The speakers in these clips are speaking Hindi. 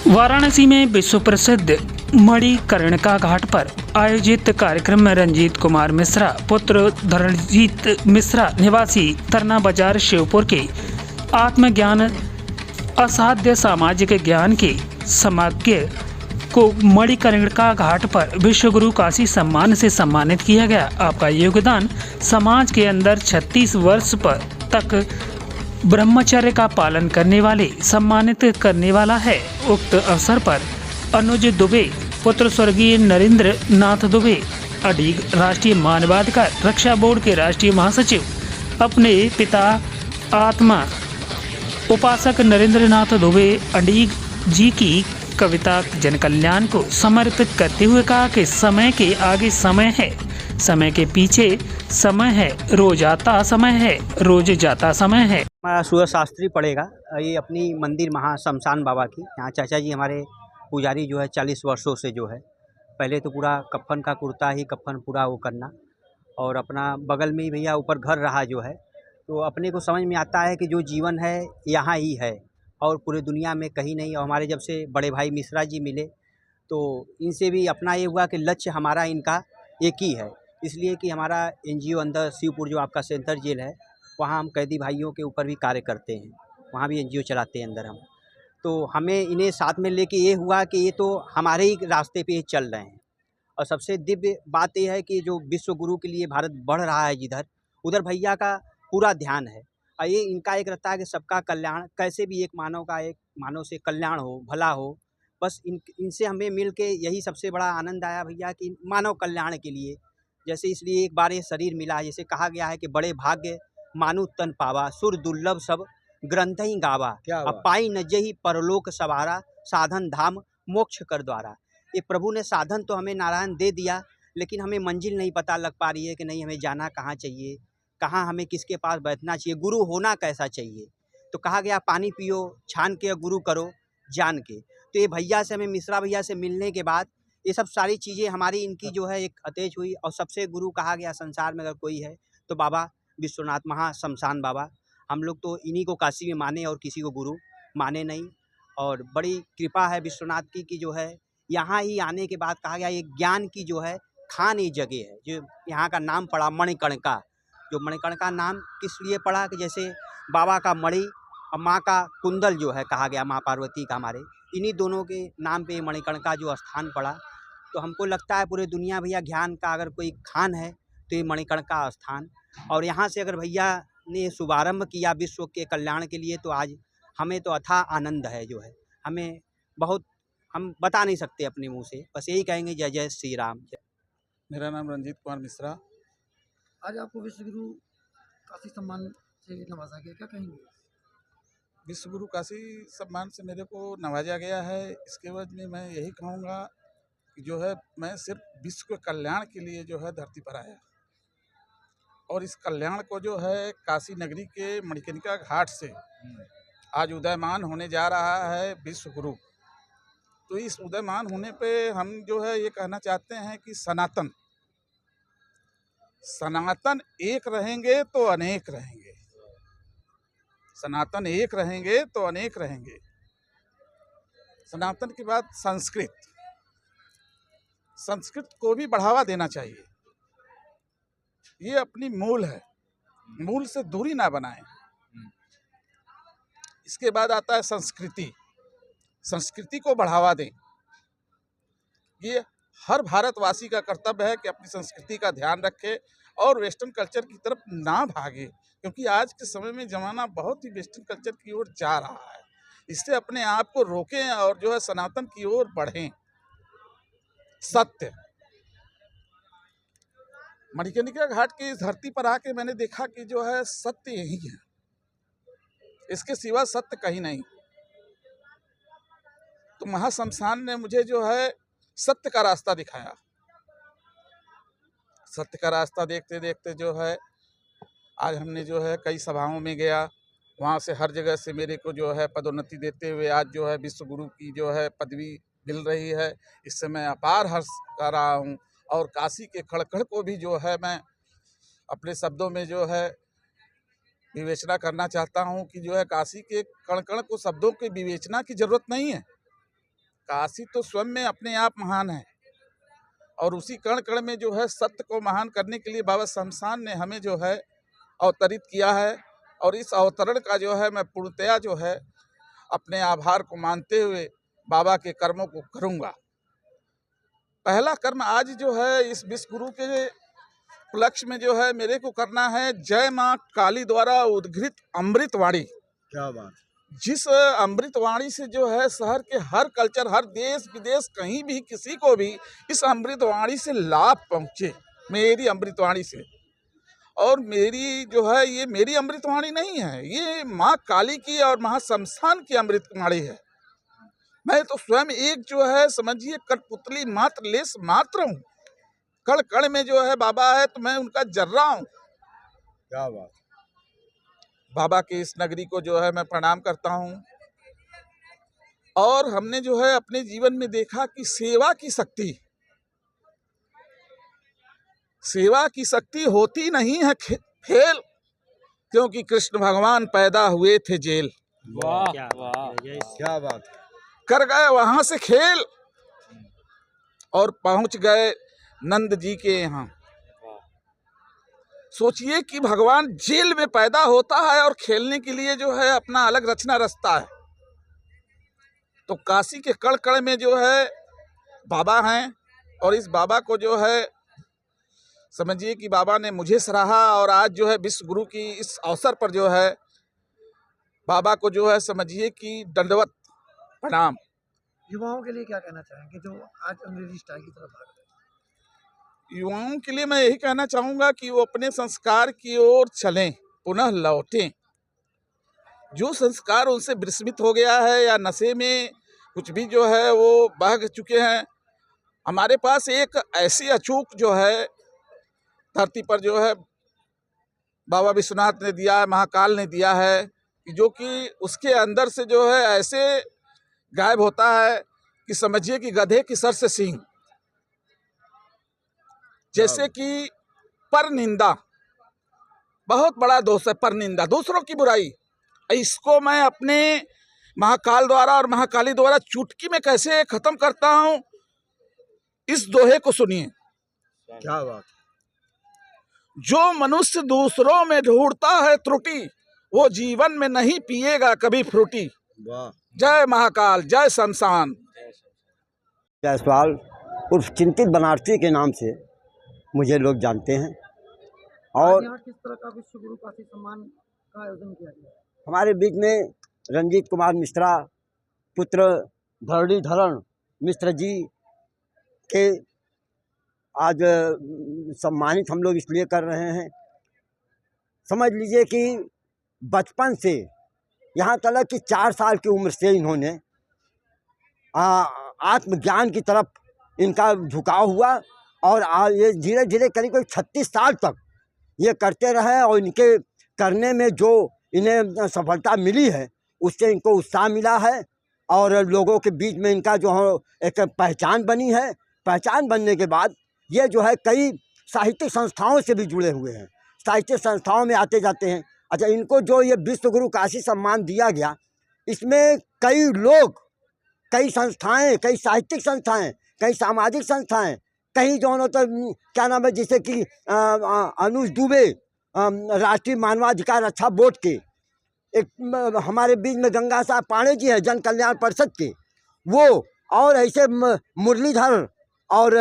वाराणसी में विश्व प्रसिद्ध मणिकर्णिका घाट पर आयोजित कार्यक्रम में रंजीत कुमार मिश्रा पुत्र धरणजीत मिश्रा निवासी तरना बाजार शिवपुर के आत्मज्ञान असाध्य सामाजिक ज्ञान के समज्ञ को मणिकर्णिका घाट पर विश्वगुरु काशी सम्मान से सम्मानित किया गया। आपका योगदान समाज के अंदर 36 वर्ष पर तक ब्रह्मचर्य का पालन करने वाले सम्मानित करने वाला है। उक्त अवसर पर अनुज दुबे पुत्र स्वर्गीय नरेंद्र नाथ दुबे अडीग राष्ट्रीय मानवाधिकार रक्षा बोर्ड के राष्ट्रीय महासचिव अपने पिता आत्मा उपासक नरेंद्र नाथ दुबे अडीग जी की कविता जन कल्याण को समर्पित करते हुए कहा कि समय के आगे समय है, समय के पीछे समय है, रोज आता समय है, रोज जाता समय है। हमारा सूर्य शास्त्री पड़ेगा। ये अपनी मंदिर महा शमशान बाबा की, यहाँ चाचा जी हमारे पुजारी जो है 40 वर्षों से जो है, पहले तो पूरा कफ़न का कुर्ता ही कफ़न पूरा वो करना, और अपना बगल में ही भैया ऊपर घर रहा जो है, तो अपने को समझ में आता है कि जो जीवन है यहाँ ही है और पूरे दुनिया में कहीं नहीं। और हमारे जब से बड़े भाई मिश्रा जी मिले तो इनसे भी अपना ये हुआ कि लक्ष्य हमारा इनका एक ही है, इसलिए कि हमारा NGO अंदर शिवपुर जो आपका सेंटर जेल है, वहाँ हम कैदी भाइयों के ऊपर भी कार्य करते हैं, वहाँ भी NGO चलाते हैं अंदर हम। तो हमें इन्हें साथ में लेके ये हुआ कि ये तो हमारे ही रास्ते पे चल रहे हैं। और सबसे दिव्य बात ये है कि जो विश्व गुरु के लिए भारत बढ़ रहा है जिधर उधर भैया का पूरा ध्यान है। और ये इनका एक रहता है कि सबका कल्याण, कैसे भी एक मानव से कल्याण हो, भला हो, बस इनसे हमें मिल के यही सबसे बड़ा आनंद आया भैया कि मानव कल्याण के लिए। जैसे इसलिए एक बार ये शरीर मिला, जैसे कहा गया है कि बड़े भाग्य मानु तन पावा, सुर दुर्लभ सब ग्रंथ ही गावा, अब पाई न जही परलोक सवारा, साधन धाम मोक्ष कर द्वारा। ये प्रभु ने साधन तो हमें नारायण दे दिया, लेकिन हमें मंजिल नहीं पता लग पा रही है कि नहीं हमें जाना कहाँ चाहिए, कहाँ हमें किसके पास बैठना चाहिए, गुरु होना कैसा चाहिए। तो कहा गया पानी पियो छान के, गुरु करो जान के। तो ये भैया से, हमें मिश्रा भैया से मिलने के बाद ये सब सारी चीज़ें हमारी इनकी जो है एक अटैच हुई। और सबसे गुरु कहा गया संसार में अगर कोई है तो बाबा विश्वनाथ महा शमशान बाबा। हम लोग तो इन्हीं को काशी में माने और किसी को गुरु माने नहीं। और बड़ी कृपा है विश्वनाथ की कि जो है यहाँ ही आने के बाद कहा गया ये ज्ञान की जो है खान ये जगह है। जो यहाँ का नाम पड़ा मणिकर्णिका, जो मणिकर्णिका नाम किस लिए पड़ा कि जैसे बाबा का मणि और माँ का कुंडल जो है, कहा गया माँ पार्वती का, हमारे इन्हीं दोनों के नाम पे मणिकर्णिका जो स्थान पड़ा। तो हमको लगता है पूरे दुनिया भैया ज्ञान का अगर कोई खान है तो ये मणिकर्णिका स्थान। और यहाँ से अगर भैया ने शुभारंभ किया विश्व के कल्याण के लिए, तो आज हमें तो अथाह आनंद है जो है, हमें बहुत, हम बता नहीं सकते अपने मुँह से, बस यही कहेंगे जय जय श्री राम। मेरा नाम रंजीत कुमार मिश्रा। आज आपको विश्वगुरु काशी सम्मान से नवाजा गया, क्या कहेंगे? विश्वगुरु काशी सम्मान से मेरे को नवाजा गया है। इसके बाद में मैं यही कहूँगा कि जो है मैं सिर्फ विश्व के कल्याण के लिए जो है धरती पर आया, और इस कल्याण को जो है काशी नगरी के मणिकर्णिका घाट से आज उदयमान होने जा रहा है विश्वगुरु। तो इस उदयमान होने पे हम जो है ये कहना चाहते हैं कि सनातन एक रहेंगे तो अनेक रहेंगे, सनातन एक रहेंगे तो अनेक रहेंगे। सनातन की बात संस्कृत को भी बढ़ावा देना चाहिए। ये अपनी मूल है, मूल से दूरी ना बनाएं। इसके बाद आता है संस्कृति को बढ़ावा दें। ये हर भारतवासी का कर्तव्य है कि अपनी संस्कृति का ध्यान रखे और वेस्टर्न कल्चर की तरफ ना भागे, क्योंकि आज के समय में ज़माना बहुत ही वेस्टर्न कल्चर की ओर जा रहा है। इससे अपने आप को रोकें और जो है सनातन की ओर बढ़ें। सत्य, मणिकर्णिका घाट की इस धरती पर आके मैंने देखा कि जो है सत्य यही है, इसके सिवा सत्य कहीं नहीं। तो महाशमशान ने मुझे जो है सत्य का रास्ता दिखाया। सत्य का रास्ता देखते देखते जो है आज हमने जो है कई सभाओं में गया, वहाँ से हर जगह से मेरे को जो है पदोन्नति देते हुए आज जो है विश्वगुरु की जो है पदवी मिल रही है। इससे मैं अपार हर्ष कर रहा हूँ। और काशी के खड़खड़ को भी जो है मैं अपने शब्दों में जो है विवेचना करना चाहता हूँ कि जो है काशी के कण कण को शब्दों की विवेचना की जरूरत नहीं है। काशी तो स्वयं में अपने आप महान है, और उसी कण कण में जो है सत्य को महान करने के लिए बाबा शमशान ने हमें जो है अवतरित किया है। और इस अवतरण का जो है मैं पूर्णतया जो है अपने आभार को मानते हुए बाबा के कर्मों को करूँगा। पहला कर्म आज जो है इस विश्व गुरु के उपलक्ष्य में जो है मेरे को करना है जय माँ काली द्वारा उद्घृत अमृतवाणी। क्या बात। जिस अमृतवाणी से जो है शहर के हर कल्चर, हर देश विदेश, कहीं भी किसी को भी इस अमृतवाणी से लाभ पहुँचे, मेरी अमृतवाणी से। और मेरी जो है ये मेरी अमृतवाणी नहीं है, ये माँ काली की और महाशमशान की अमृतवाणी है। मैं तो स्वयं एक जो है समझिए कठपुतली मात्र, लेस मात्र हूँ। कण कण में जो है बाबा है तो मैं उनका जर्रा हूँ। क्या बात। बाबा की इस नगरी को जो है मैं प्रणाम करता हूँ। और हमने जो है अपने जीवन में देखा कि सेवा की शक्ति होती नहीं है फेल, क्योंकि कृष्ण भगवान पैदा हुए थे जेल। वाह क्या वाह, क्या बात। कर गए वहां से खेल और पहुंच गए नंद जी के यहाँ। सोचिए कि भगवान जेल में पैदा होता है और खेलने के लिए जो है अपना अलग रचना रचता है। तो काशी के कण कण में जो है बाबा हैं, और इस बाबा को जो है समझिए कि बाबा ने मुझे सराहा, और आज जो है विश्व गुरु की इस अवसर पर जो है बाबा को जो है समझिए कि दंडवत प्रणाम। युवाओं के लिए क्या कहना चाहेंगे जो आज अंग्रेजी स्टाइल की तरफ भाग रहे हैं? युवाओं के लिए मैं यही कहना चाहूँगा कि वो अपने संस्कार की ओर चलें, पुनः लौटें। जो संस्कार उनसे विस्मृत हो गया है या नशे में कुछ भी जो है वो बह चुके हैं, हमारे पास एक ऐसी अचूक जो है धरती पर जो है बाबा विश्वनाथ ने दिया है, महाकाल ने दिया है, कि जो कि उसके अंदर से जो है ऐसे गायब होता है कि समझिए कि गधे की सर से सींग। जैसे कि परनिंदा बहुत बड़ा दोष है, परनिंदा, दूसरों की बुराई। इसको मैं अपने महाकाल द्वारा और महाकाली द्वारा चुटकी में कैसे खत्म करता हूं, इस दोहे को सुनिए। क्या बात। जो मनुष्य दूसरों में ढूंढता है त्रुटि, वो जीवन में नहीं पिएगा कभी फ्रूटी। वाह। जय महाकाल, जय शमशान। जायसवाल उर्फ चिंतित बनारसी के नाम से मुझे लोग जानते हैं। और आज यहाँ किस तरह का विश्व गुरु काशी सम्मान का आयोजन किया गया है? हमारे बीच में रंजीत कुमार मिश्रा पुत्र धरणीधरण मिश्र जी के आज सम्मानित हम लोग इसलिए कर रहे हैं। समझ लीजिए कि बचपन से यहाँ तक कि 4 साल की उम्र से इन्होंने आत्मज्ञान की तरफ इनका झुकाव हुआ, और ये धीरे धीरे करीब 36 साल तक ये करते रहे, और इनके करने में जो इन्हें सफलता मिली है उससे इनको उत्साह मिला है, और लोगों के बीच में इनका जो है एक पहचान बनी है। पहचान बनने के बाद ये जो है कई साहित्यिक संस्थाओं से भी जुड़े हुए हैं, साहित्यिक संस्थाओं में आते जाते हैं। अच्छा, इनको जो ये विश्व गुरु काशी सम्मान दिया गया, इसमें कई लोग, कई संस्थाएं, कई साहित्यिक संस्थाएं, कई सामाजिक संस्थाएं, कई जो तो क्या नाम है, जैसे कि अनुज दुबे राष्ट्रीय मानवाधिकार रक्षा बोर्ड के, एक हमारे बीच में गंगा साहब पांडे जी हैं जन कल्याण परिषद के, वो, और ऐसे मुरलीधर और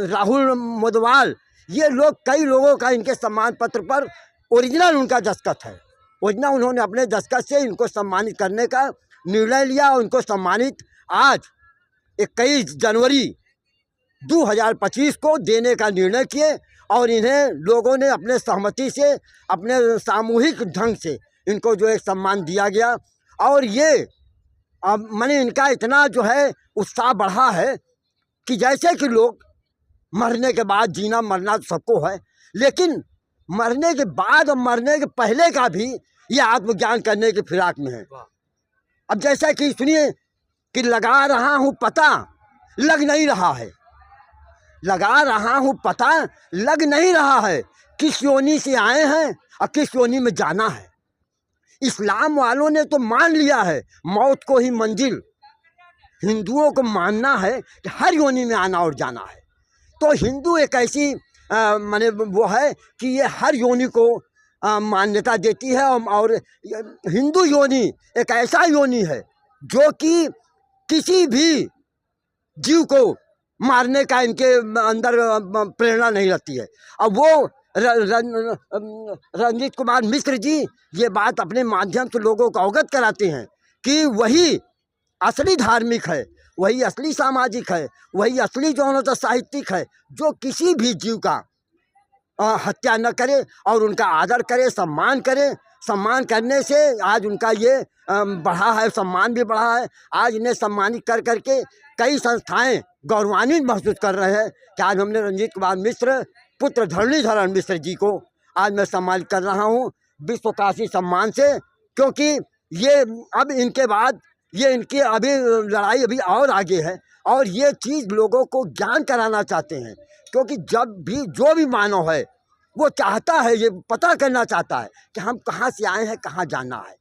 राहुल मोदवाल, ये लोग, कई लोगों का इनके सम्मान पत्र पर ओरिजिनल उनका दस्तखत है। ओरिजिनल उन्होंने अपने दस्तखत से इनको सम्मानित करने का निर्णय लिया, और उनको सम्मानित आज 21 जनवरी 2025 को देने का निर्णय किए, और इन्हें लोगों ने अपने सहमति से, अपने सामूहिक ढंग से इनको जो एक सम्मान दिया गया। और ये अब मैंने इनका इतना जो है उत्साह बढ़ा है कि जैसे कि लोग मरने के बाद, जीना मरना तो सबको है, लेकिन मरने के बाद और मरने के पहले का भी ये आत्मज्ञान करने की फिराक में है। अब जैसा कि सुनिए कि लगा रहा हूँ पता, लग नहीं रहा है, लगा रहा हूँ पता, लग नहीं रहा है, किस योनि से आए हैं और किस योनि में जाना है। इस्लाम वालों ने तो मान लिया है मौत को ही मंजिल, हिंदुओं को मानना है कि हर योनि में आना और जाना है। तो हिंदू एक ऐसी माने वो है कि ये हर योनि को मान्यता देती है और हिंदू योनि एक ऐसा योनि है जो कि किसी भी जीव को मारने का इनके अंदर प्रेरणा नहीं रहती है। अब वो रंजीत कुमार मिश्र जी ये बात अपने माध्यम से लोगों को अवगत कराते हैं कि वही असली धार्मिक है, वही असली सामाजिक है, वही असली जो होता साहित्यिक है, जो किसी भी जीव का हत्या न करे और उनका आदर करे, सम्मान करे। सम्मान करने से आज उनका ये बढ़ा है, सम्मान भी बढ़ा है। आज इन्हें सम्मानित कर करके कई संस्थाएं गौरवान्वित महसूस कर रहे हैं कि आज हमने रंजीत कुमार मिश्र पुत्र धरणीधर मिश्र जी को आज मैं सम्मानित कर रहा हूँ विश्व काशी सम्मान से, क्योंकि ये अब इनके बाद ये इनकी अभी लड़ाई अभी और आगे है और ये चीज़ लोगों को ज्ञान कराना चाहते हैं। क्योंकि जब भी जो भी मानव है वो चाहता है, ये पता करना चाहता है कि हम कहाँ से आए हैं, कहाँ जाना है।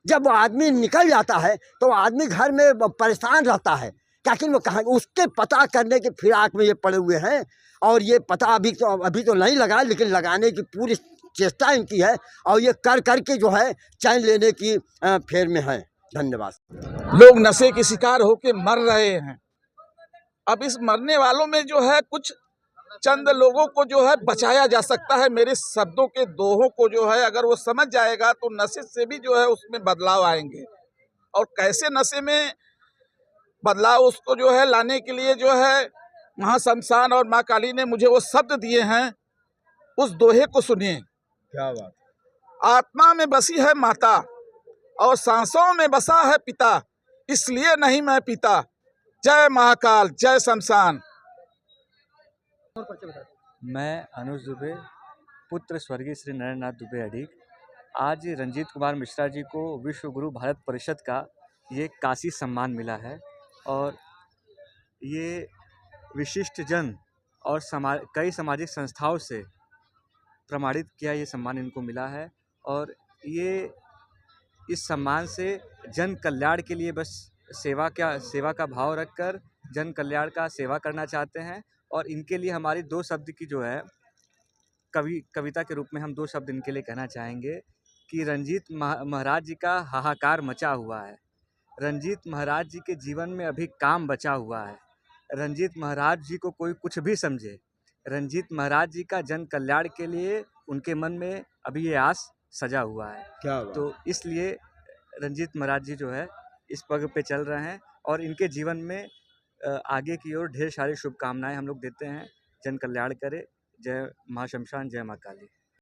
जब वो आदमी निकल जाता है तो आदमी घर में परेशान रहता है कि आखिर वो कहाँ, उसके पता करने के फिराक में ये पड़े हुए हैं। और ये पता अभी तो नहीं लगा, लेकिन लगाने की पूरी चेष्टा इनकी है और ये कर के जो है चैन लेने की फेर में है। धन्यवाद। लोग नशे के शिकार होके मर रहे हैं। अब इस मरने वालों में जो है कुछ चंद लोगों को जो है बचाया जा सकता है। मेरे शब्दों के दोहों को जो है अगर वो समझ जाएगा तो नशे से भी जो है उसमें बदलाव आएंगे। और कैसे नशे में बदलाव उसको जो है लाने के लिए जो है महाशमशान और माँ काली ने मुझे वो शब्द दिए हैं, उस दोहे को सुनिए। क्या बात। आत्मा में बसी है माता और सांसों में बसा है पिता, इसलिए नहीं मैं पीता। जय महाकाल, जय शमशान। मैं अनुज दुबे, पुत्र स्वर्गीय श्री नरेंद्रनाथ दुबे अडीग। आज रंजीत कुमार मिश्रा जी को विश्व गुरु भारत परिषद का ये काशी सम्मान मिला है और ये विशिष्ट जन और कई सामाजिक संस्थाओं से प्रमाणित किया ये सम्मान इनको मिला है। और ये इस सम्मान से जन कल्याण के लिए बस सेवा का भाव रखकर जन कल्याण का सेवा करना चाहते हैं। और इनके लिए हमारी 2 शब्द की जो है कविता के रूप में हम 2 शब्द इनके लिए कहना चाहेंगे कि रंजीत महाराज जी का हाहाकार मचा हुआ है। रंजीत महाराज जी के जीवन में अभी काम बचा हुआ है। रंजीत महाराज जी को कोई कुछ भी समझे, रंजीत महाराज जी का जन कल्याण के लिए उनके मन में अभी ये आस सजा हुआ है। क्या बात। तो इसलिए रंजीत महाराज जी जो है इस पग पे चल रहे हैं और इनके जीवन में आगे की ओर ढेर सारी शुभकामनाएं हम लोग देते हैं। जन कल्याण करे। जय महाशमशान, जय माँ काली।